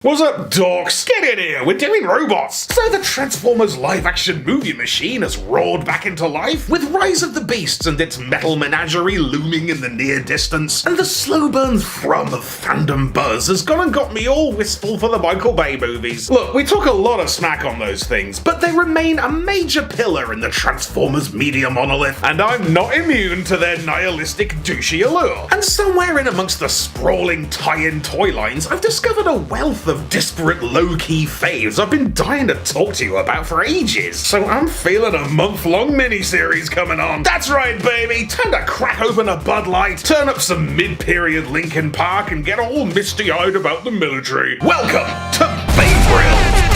What's up, dorks? Get in here, we're doing robots! So the Transformers live-action movie machine has roared back into life, with Rise of the Beasts and its metal menagerie looming in the near distance, and the slow-burn thrum of fandom buzz has gone and got me all wistful for the Michael Bay movies. Look, we talk a lot of smack on those things, but they remain a major pillar in the Transformers media monolith, and I'm not immune to their nihilistic douchey allure. And somewhere in amongst the sprawling tie-in toy lines, I've discovered a wealth of disparate low-key faves I've been dying to talk to you about for ages. So I'm feeling a month-long mini-series coming on. That's right, baby! Time to crack open a Bud Light, turn up some mid-period Linkin Park, and get all misty-eyed about the military. Welcome to Bay Grill!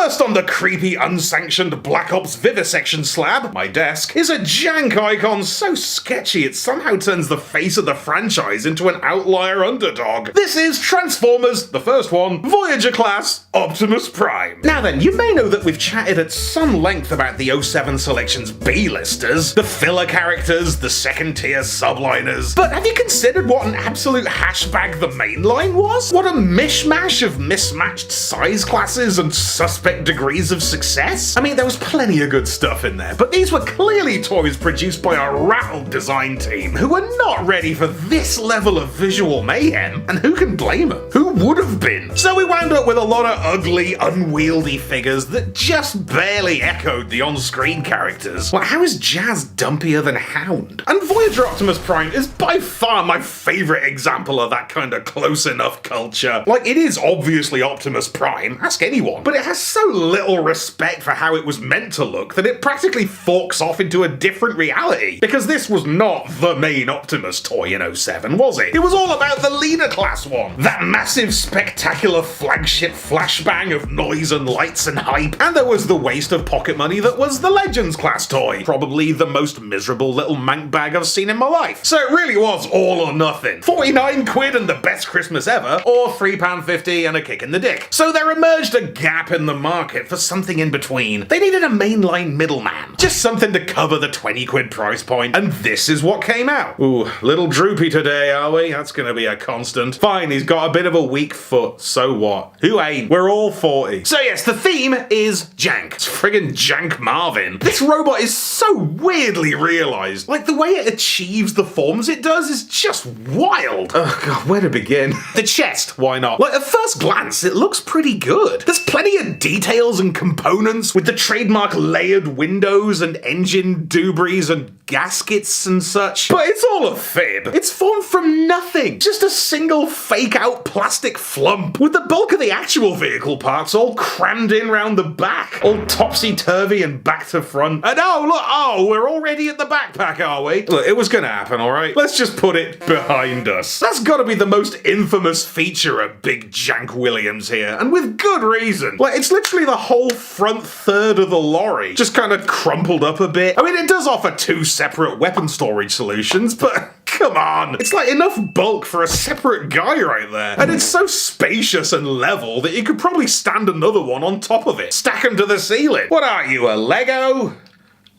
First on the creepy, unsanctioned Black Ops vivisection slab, my desk, is a jank icon so sketchy it somehow turns the face of the franchise into an outlier underdog. This is Transformers, the first one, Voyager class, Optimus Prime. Now then, you may know that we've chatted at some length about the 07 selection's B-listers, the filler characters, the second-tier subliners, but have you considered what an absolute hashbag the main line was? What a mishmash of mismatched size classes and suspect degrees of success? I mean, there was plenty of good stuff in there, but these were clearly toys produced by a rattled design team who were not ready for this level of visual mayhem, and who can blame them? Who would have been? So we wound up with a lot of ugly, unwieldy figures that just barely echoed the on-screen characters. Like, how is Jazz dumpier than Hound? And Voyager Optimus Prime is by far my favourite example of that kind of close enough culture. Like, it is obviously Optimus Prime, ask anyone, but it has so little respect for how it was meant to look that it practically forks off into a different reality. Because this was not the main Optimus toy in 07, was it? It was all about the leader class one. That massive, spectacular flagship flashbang of noise and lights and hype. And there was the waste of pocket money that was the Legends class toy. Probably the most miserable little mank bag I've seen in my life. So it really was all or nothing. 49 quid and the best Christmas ever, or £3.50 and a kick in the dick. So there emerged a gap in the market for something in between. They needed a mainline middleman. Just something to cover the 20 quid price point, and this is what came out. Ooh, little droopy today, are we? That's gonna be a constant. Fine, he's got a bit of a weak foot, so what? Who ain't? We're all 40. So yes, the theme is jank. It's friggin' Jank Marvin. This robot is so weirdly realised. Like, the way it achieves the forms it does is just wild. Oh god, where to begin? The chest, why not? Like, at first glance, it looks pretty good. There's plenty of details and components, with the trademark layered windows and engine debris and gaskets and such. But it's all a fib. It's formed from nothing. Just a single fake-out plastic flump, with the bulk of the actual vehicle parts all crammed in round the back, all topsy-turvy and back to front. And we're already at the backpack, are we? Look, it was gonna happen, alright? Let's just put it behind us. That's gotta be the most infamous feature of Big Jank Williams here, and with good reason. Like, it's literally the whole front third of the lorry, just kind of crumpled up a bit. I mean, it does offer two separate weapon storage solutions, but come on. It's like enough bulk for a separate guy right there. And it's so spacious and level that you could probably stand another one on top of it. Stack them to the ceiling. What are you, a Lego?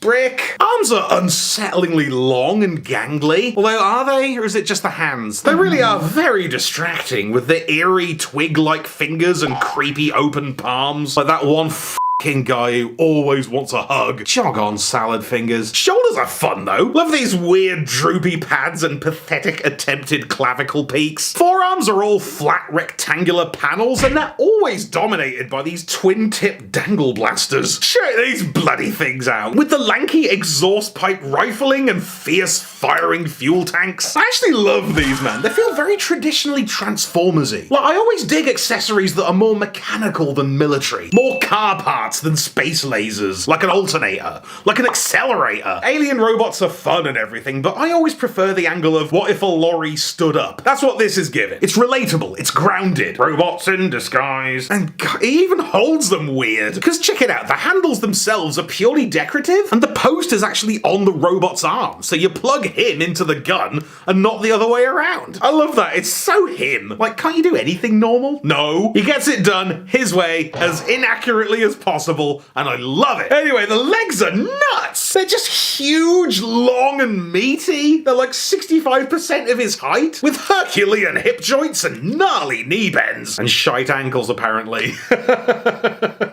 Brick. Arms are unsettlingly long and gangly. Although, are they? Or is it just the hands? They really are very distracting, with the eerie twig-like fingers and creepy open palms. Like that one f***ing guy who always wants a hug. Jog on, salad fingers. Shoulders are fun, though. Love these weird droopy pads and pathetic attempted clavicle peaks. Forearms are all flat rectangular panels, and they're always dominated by these twin-tip dangle blasters. Check these bloody things out. With the lanky exhaust pipe rifling and fierce firing fuel tanks. I actually love these, man. They feel very traditionally Transformers-y. Like, I always dig accessories that are more mechanical than military. More car parts than space lasers. Like an alternator. Like an accelerator. Alien robots are fun and everything, but I always prefer the angle of what if a lorry stood up. That's what this is giving. It's relatable. It's grounded. Robots in disguise. And God, he even holds them weird. Because check it out. The handles themselves are purely decorative, and the post is actually on the robot's arm. So you plug him into the gun and not the other way around. I love that. It's so him. Like, can't you do anything normal? No. He gets it done his way, as inaccurately as possible, and I love it. Anyway, the legs are nuts. They're just huge, long, and meaty. They're like 65% of his height, with Herculean hip joints and gnarly knee bends. And shite ankles, apparently.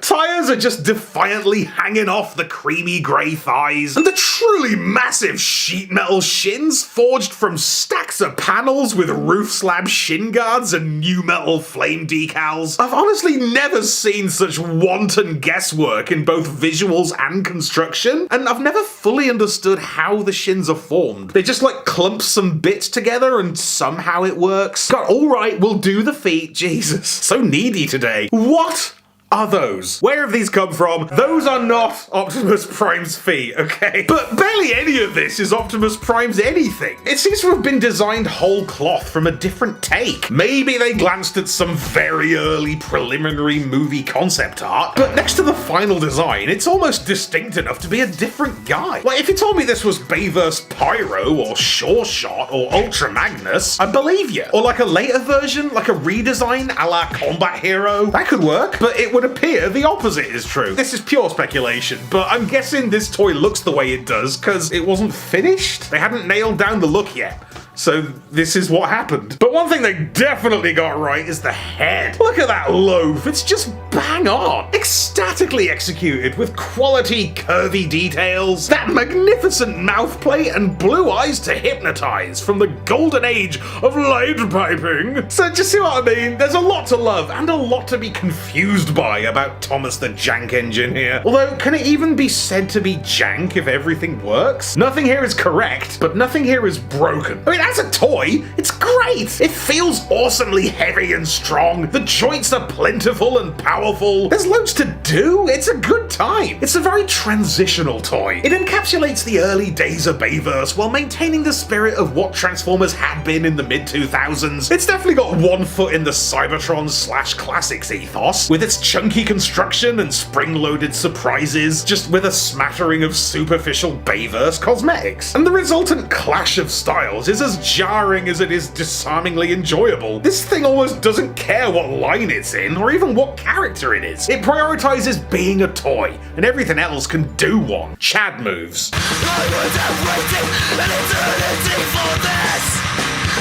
Tires are just defiantly hanging off the creamy grey thighs, and the truly massive sheet metal shins forged from stacks of panels with roof slab shin guards and new metal flame decals. I've honestly never seen such wanton guesswork in both visuals and construction, and I've never fully understood how the shins are formed. They just like clump some bits together and somehow it works. God, alright, we'll do the feet. Jesus, so needy today. What are those? Where have these come from? Those are not Optimus Prime's feet, okay? But barely any of this is Optimus Prime's anything. It seems to have been designed whole cloth from a different take. Maybe they glanced at some very early preliminary movie concept art, but next to the final design, it's almost distinct enough to be a different guy. Like, if you told me this was Bayverse Pyro, or Sure Shot, or Ultra Magnus, I'd believe you. Or like a later version, like a redesign a la Combat Hero. That could work, but it would appear the opposite is true. This is pure speculation, but I'm guessing this toy looks the way it does because it wasn't finished. They hadn't nailed down the look yet. So this is what happened. But one thing they definitely got right is the head. Look at that loaf. It's just bang on. Ecstatically executed with quality curvy details. That magnificent mouth plate and blue eyes to hypnotize from the golden age of light piping. So just see what I mean? There's a lot to love and a lot to be confused by about Thomas the Jank Engine here. Although, can it even be said to be jank if everything works? Nothing here is correct, but nothing here is broken. I mean, as a toy, it's great! It feels awesomely heavy and strong, the joints are plentiful and powerful, there's loads to do, it's a good time. It's a very transitional toy. It encapsulates the early days of Bayverse while maintaining the spirit of what Transformers had been in the mid-2000s. It's definitely got one foot in the Cybertron/Classics ethos, with its chunky construction and spring-loaded surprises, just with a smattering of superficial Bayverse cosmetics. And the resultant clash of styles is as jarring as it is disarmingly enjoyable. This thing almost doesn't care what line it's in, or even what character it is. It prioritizes being a toy, and everything else can do one. Chad moves. I would have waited an eternity for this.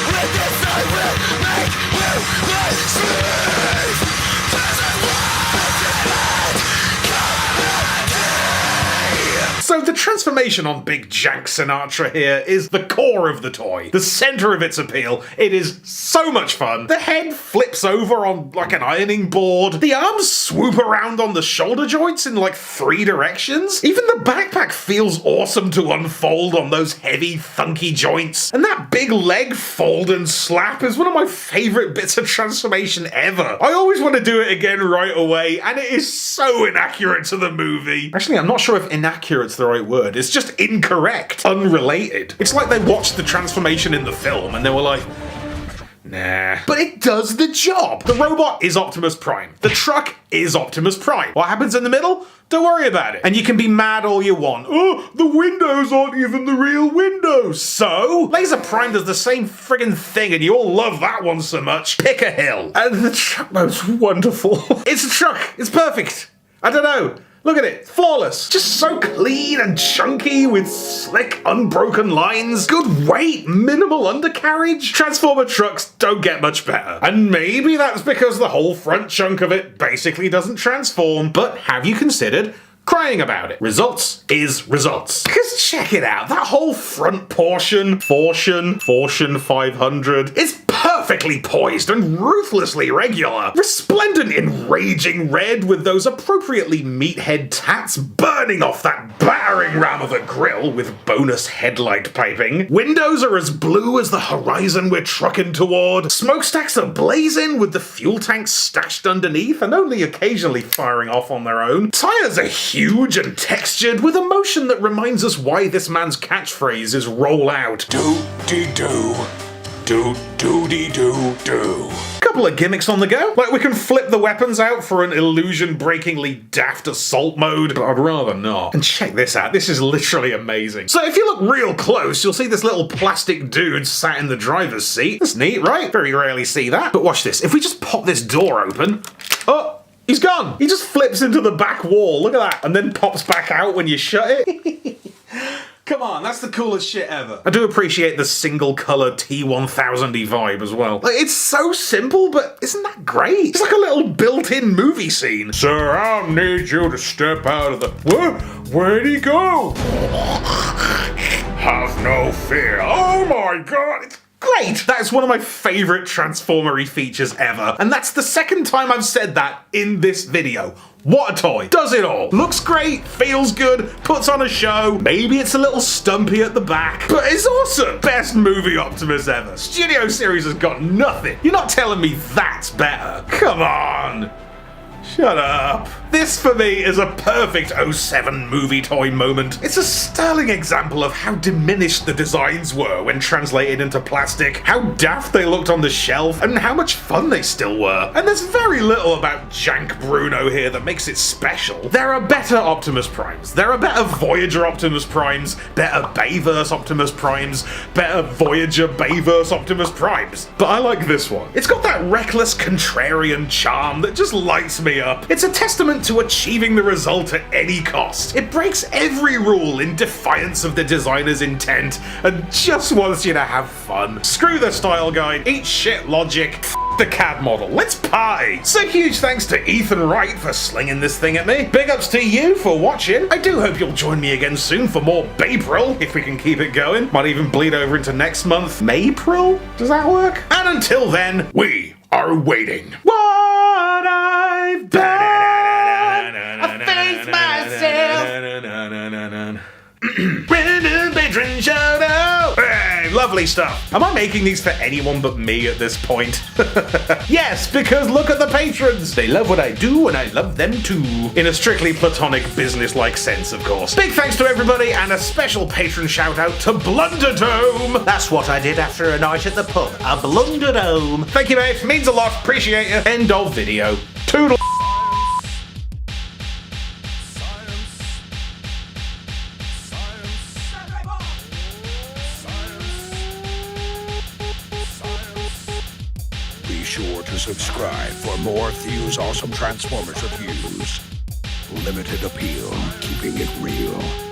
With this I will make you my slave. This is what So the transformation on Big Jank Sinatra here is the core of the toy, the center of its appeal. It is so much fun. The head flips over on like an ironing board. The arms swoop around on the shoulder joints in like 3 directions. Even the backpack feels awesome to unfold on those heavy, thunky joints. And that big leg fold and slap is one of my favorite bits of transformation ever. I always want to do it again right away, and it is so inaccurate to the movie. Actually, I'm not sure if inaccurate's the right word. It's just incorrect, unrelated. It's like they watched the transformation in the film and they were like, nah. But it does the job. The robot is Optimus Prime. The truck is Optimus Prime. What happens in the middle? Don't worry about it. And you can be mad all you want. Oh, the windows aren't even the real windows. So, Laser Prime does the same friggin' thing and you all love that one so much. Pick a hill. And the truck mode's wonderful. It's a truck. It's perfect. I don't know. Look at it, flawless. Just so clean and chunky with slick, unbroken lines. Good weight, minimal undercarriage. Transformer trucks don't get much better. And maybe that's because the whole front chunk of it basically doesn't transform. But have you considered crying about it? Results is results. Because check it out, that whole front portion 500, is perfectly poised and ruthlessly regular. Resplendent in raging red with those appropriately meathead tats burning off that battering ram of a grille with bonus headlight piping. Windows are as blue as the horizon we're trucking toward. Smokestacks are blazing with the fuel tanks stashed underneath and only occasionally firing off on their own. Tires are huge and textured with a motion that reminds us why this man's catchphrase is roll out. Do-dee-do. Do-do-dee-do-do. Couple of gimmicks on the go. Like we can flip the weapons out for an illusion-breakingly daft assault mode, but I'd rather not. And check this out. This is literally amazing. So if you look real close, you'll see this little plastic dude sat in the driver's seat. That's neat, right? Very rarely see that. But watch this. If we just pop this door open, oh, he's gone. He just flips into the back wall. Look at that. And then pops back out when you shut it. Come on, that's the coolest shit ever. I do appreciate the single-colour T1000y vibe as well. Like, it's so simple, but isn't that great? It's like a little built-in movie scene. Sir, I'll need you to step out of the... Where'd he go? Have no fear. Oh my god, it's great! That is one of my favourite Transformery features ever, and that's the second time I've said that in this video. What a toy. Does it all. Looks great, feels good, puts on a show. Maybe it's a little stumpy at the back, but it's awesome. Best movie Optimus ever. Studio Series has got nothing. You're not telling me that's better. Come on. Shut up. This, for me, is a perfect 07 movie toy moment. It's a sterling example of how diminished the designs were when translated into plastic, how daft they looked on the shelf, and how much fun they still were. And there's very little about Jank Bruno here that makes it special. There are better Optimus Primes. There are better Voyager Optimus Primes, better Bayverse Optimus Primes, better Voyager Bayverse Optimus Primes. But I like this one. It's got that reckless contrarian charm that just lights me up. It's a testament to achieving the result at any cost. It breaks every rule in defiance of the designer's intent and just wants you to have fun. Screw the style guide, eat shit logic, the CAD model, let's party! So huge thanks to Ethan Wright for slinging this thing at me. Big ups to you for watching. I do hope you'll join me again soon for more Bapril, if we can keep it going. Might even bleed over into next month. Maypril? Does that work? And until then, we are waiting. What I've done, I face myself. Random patron shout out! Hey, lovely stuff. Am I making these for anyone but me at this point? Yes, because look at the patrons. They love what I do and I love them too. In a strictly platonic, business-like sense, of course. Big thanks to everybody and a special patron shout out to Blunderdome. That's what I did after a night at the pub. A Blunderdome. Thank you, mate. Means a lot. Appreciate you. End of video. Toodle. Be sure to subscribe for more Thew's awesome Transformers reviews. Limited appeal, keeping it real.